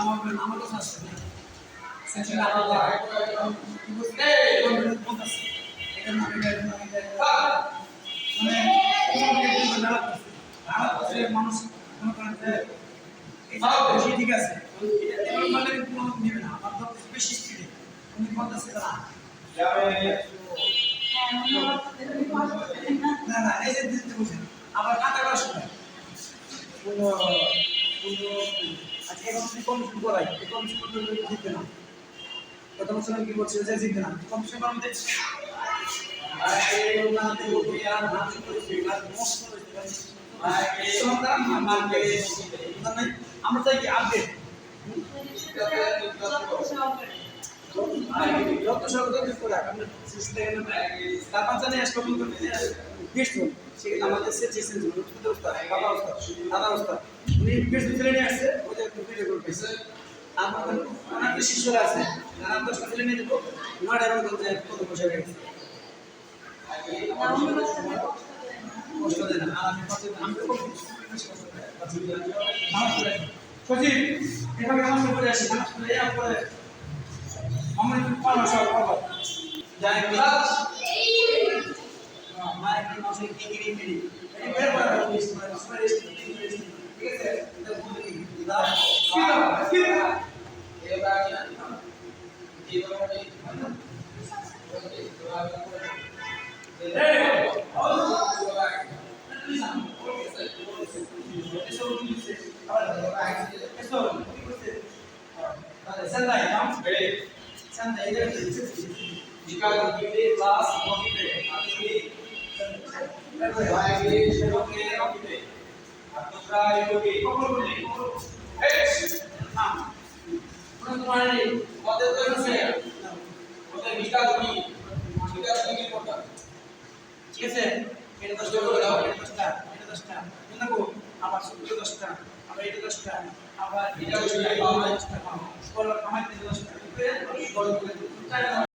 আমার কথা আছে সেটা আলাদা বুঝতে কথা আছে এটা মানে মানুষ মনে করেন যে এটা ঠিক আছে এটা মানে কোনো নেবে না আমার তো বেশি স্পিডে উনি বলতেছে না না এই যে দিতে বলছেন আবার কাটা করা সময় কোনো আজকে এখন কমিশন করাই কমিশন করতে দিতে না কত বছর কি বলছে যে দিতে না কমিশন করার মধ্যে আর এই না দেব কি আর নাম শুরু করতে আর নষ্ট করতে পারি সন্তান মানবে মানে আমরা চাই কি আপডেট যত সরকার করে আমরা সিস্টেম তার পাঁচানে স্টপ করতে বেস্ট সেটা আমাদের সেচেশন বাবা অবস্থা দাদা অবস্থা উনি বেস্ট ছেলে নিয়ে আসছে ওদের ভিডিও করতেছে আমাদের অনেক শিশুরা আছে নানা 10টা ছেলে নিয়ে দেবো নয়টার মধ্যে কত বসে গেছে কষ্ট দেয় না আর আমি সচিব এভাবে আমার করে আসি নামাজ পড়ে পরে আমরা একটু পালা সব পাবো যাই ক্লাস মাইক মাসে কি মিনি এই বের করে ঠিক আছে এটা বলে কি স্কিল এবার ঠিক আছে এটা 10টা করে দাও এটা 10টা দেখো আবার 10টা আবার এটা 10টা আবার এটা 10টা আবার 10টা আমার 10টা